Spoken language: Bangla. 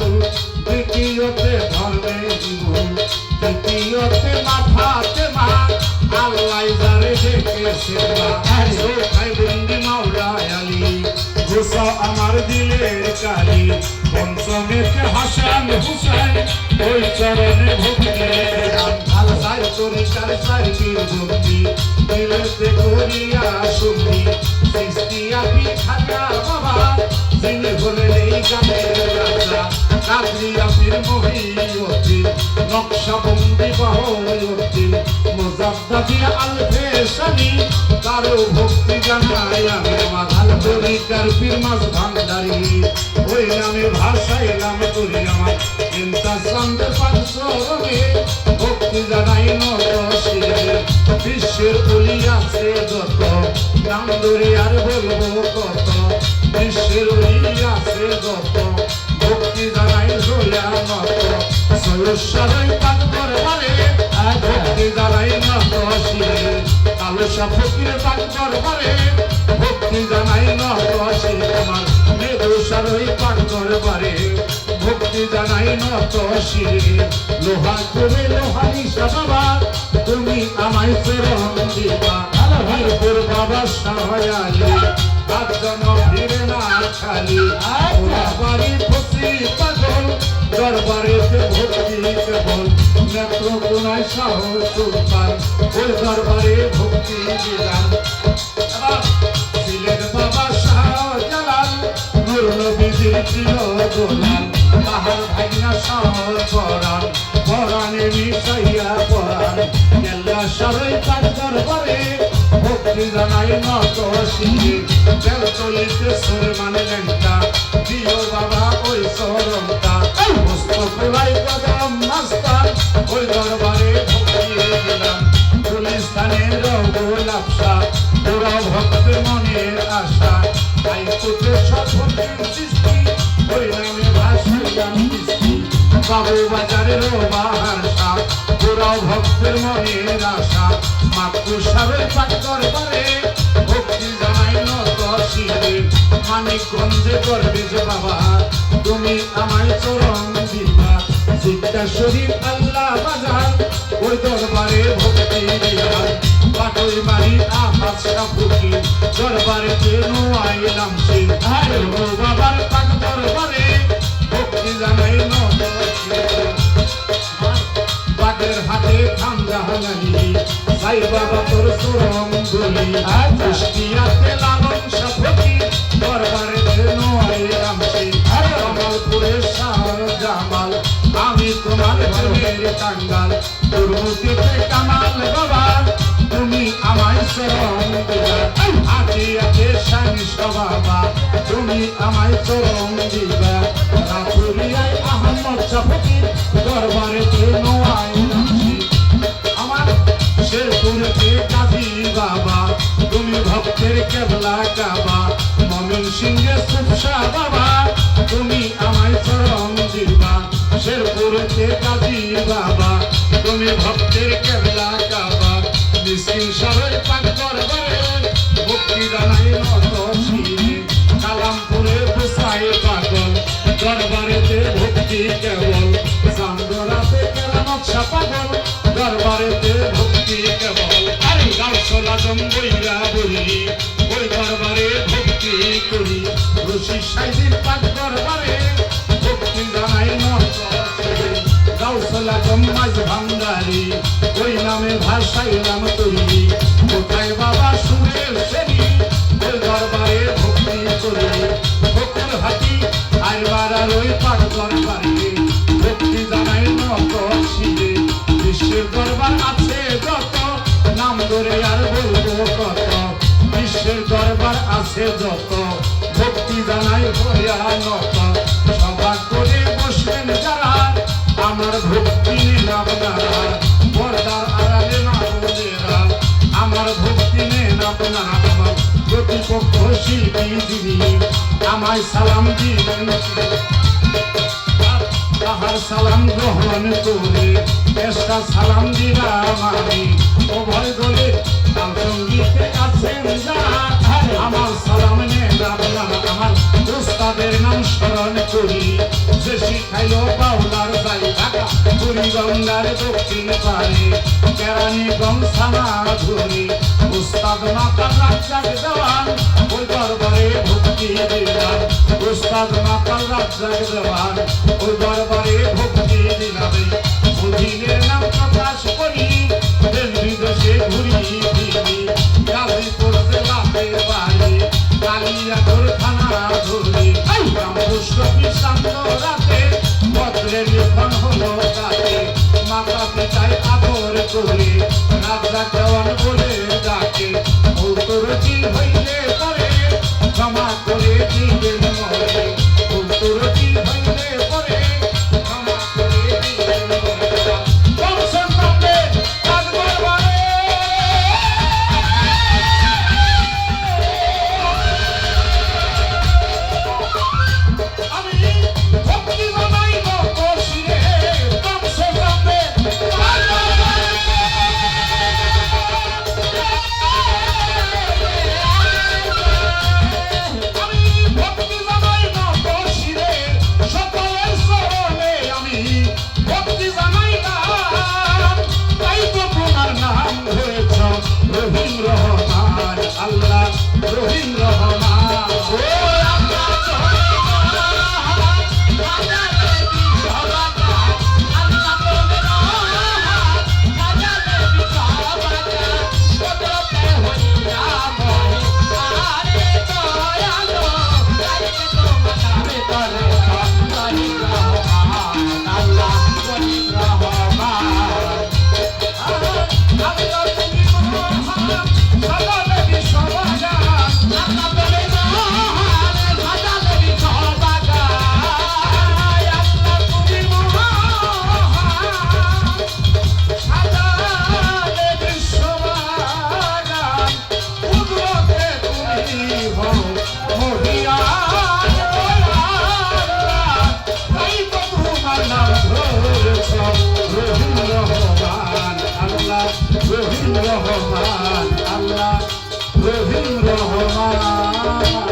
পাগল, দ্বিতীয়তে ধর্মে জীবন, তৃতীয়তে মাথাতে মা, আল্লাহ যারে দেখেছে মা, চোখায় বন্দি মাওলায় আলী, ঘুষা আমার দিলের কালি, পঞ্চমেতে হাসান হুসেন, ওই চরণে ভক্তি গান, আল্লাহ তরিকার চারিদির বন্দি, দিলেতে করিয়া সন্ধি, সৃষ্টিয়া খাজা বাবা, যিনি হলেন এই গানের রাজা, কাদরিয়া পীর মহিউদ্দিন, নকশবন্দি বাহাউদ্দিন, মুজাদ্দিদ আল ফেসানি, কারো ভক্তি জানাই আমি মাধাল তরিকার পীর মাঝ ভান্ডারি, ওই নামে ভাষাইলাম করি আমার ইন্তাসামদের পাঁচশরণে, ভক্তি জানাই নরশিরে, বিশ্বের অলি আছে যত, নাম ধরে আর বলবো কত, বিশ্বের অলি আছে যত, ভক্তি জানাই সোয়া নত, সৈয়দ পাক দরবারে ভক্তি জানাই নত শিরে, কালুসা ফকির পাক দরবারে ভক্তি জানাই নত শিরে, আমার মেদুসার ওই পাক দরবারে ভক্তি জানাই নত শিরে, লোহা করে লোহানি বাবা, তুমি আমায় প্রেরণ দিবা, বীরপুর বাবা সহায়ালি, আজ জন্ম ফিরে না খালি, ওরা বাড়ি ফসি পাগল, দরবারেতে ভক্তি কেবল, নেত্রকোনায় শাহ সুলতান, ওই দরবারে ভক্তি দিলাম, সিলেট বাবা শাহজালাল, নূর নবীজির প্রিয় গোলাম, তাহার ভাইনা শাহ পরাণ, পরাণে মিশাইয়া পরাণ, কেল্লা সারই তার দরবারে ভক্তি জানাই নত শিরে, বেলতলিতে সুরমানে লেঙ্কা, দিও বাবা ওই চরণটা, মুস্তফাই কদম মাস্টার, ওই দরবারে ভক্তি দিলাম, গুলিস্তানের গোলাপসা, ওরা ভক্তের মনের আশা, তাই পুত্র সব ভক্তির সৃষ্টি, ওই নামে ভাষাইলাম সৃষ্টি, বাবু বাজারের বাহার সাপ, ওরা ভক্তের মনের আশা, মাতৃসারের পাক দরবারে ভক্তি জানাই নত শিরে, মানিকগঞ্জে করবে যে বাবা, তুমি আমায় চরণ দিবা, সিদ্ধা শরীর আল্লাহ বাজার, ওই দরবারে ভক্তি দিবা, পাটই মারি আহাসা ফুকি, দরবারে কেন আইলাম শিব, ও বাবার পাক দরবারে ভক্তি জানাই নত শিরে, বাগের হাতে খামজা হানানি, সাই বাবা তোর চরণ ধুলি, কুষ্টিয়াতে লালন সাফকি, দরবারে কেন আইলাম শিব, কমলপুরে শাহ জামাল, আমি তোমার প্রেমের কাঙ্গাল, দুর্মুখীতে কামাল বাবা, তুমি আমায় চরণ দিবা, হাতিয়াতে সানিস বাবা, তুমি আমায় চরণ দিবা, রাতুরিয়ায় আহমদ শাফকির, দরবারে কেন আইলাম শিব, আমার শেরপুরেতে কাজী বাবা, তুমি ভক্তের কেবলা কাবা, মমিন সিংহে সুফসা বাবা, তুমি আমায় চরণ দিবা, শেরপুরেতে কাজী বাবা, তুমি ভক্তের কেবলা কাবা, মিসকিন সারই পাক দরবারে ভক্তি জানাই নত শিরে, কালামপুরে গোসাই পাগল, দরবারেতে ভক্তি কেবল, চান্দরাতে কেরামত শাহ পাগল, দরবারেতে ভক্তি কেবল, আরে গাউসুল আজম বইরা বলি, ওই দরবারে ভক্তি করি, রশিদ সাইদির পাক দরবারে ভক্তি জানাই নত শিরে, গাউসুল আজম মাঝ ভান্ডারি, ওই নামে ভাষাইলাম তৈরি, কোথায় বাবা সুরের শ্রেণী, ওই দরবারে ভক্তি করি, বকুল হাতি আইবারার ওই পাক দরবারে ভক্তি জানাই নত শিরে, বিশ্বের দরবার আছে যত, নাম ধরে আর বলবো কত, বিশ্বের দরবার আছে যত, ভক্তি জানাই হইয়া নত, সভা করে বসবেন যারা, আমার ভক্তি নেন আপনারা, পর্দার আড়ালে না বোনেরা, আমার ভক্তি নেন আপনারা, আমার প্রতিপক্ষ শিল্পী যিনি, আমায় সালাম দিবেন, তাহার সালাম গ্রহণ করে চেষ্টা সালাম দিলাম আমি, উভয় দলে তাল সঙ্গীতে আছেন যারা, আমার সালাম নেন আপনারা, আমার উস্তাদের নাম স্মরণ করি, যে খাইলো বাউলার যাই ঢাকা বুড়িগঙ্গার দক্ষিণ পারে কেরানীগঞ্জ থানা ধরে উস্তাদ মাতা রাজ্জাক দেওয়ান ওই দরবারে ভক্তি দিলাম উস্তাদ মাতা রাজ্জাক দেওয়ান ওই দরবারে ভক্তি দিলাম অধীনের নাম প্রকাশ করি দেশ বিদেশে ঘুরি ফিরি গাজীপুর জেলাতে বাড়ি কালিয়াগড় থানা ধরে রামপুষ্ট কৃষ্ণান্ত রাতে ভদ্রের লিখন হলো তাতে মাতা পিতায় আদর করে রাজা দেওয়ান বলে ডাকে উত্তরটি হইলে পরে ক্ষমা করে দিবেন মরে উত্তরটি হইলে পরে ক্ষমা করে দিবেন মরে বংশের নামে কাজ করবারে আমি ভক্তি বানাই বসিরে বংশের নামে কাজ আমি ভক্তি জানাই না বসিরে সকলের চরণে আমি ভক্তি জানাই না তাই তো তোমার নাম হয়েছ রহিম রহমান আল্লাহ রহিম রহমান ও রহিম রহমান আল্লাহ রহিম রহমান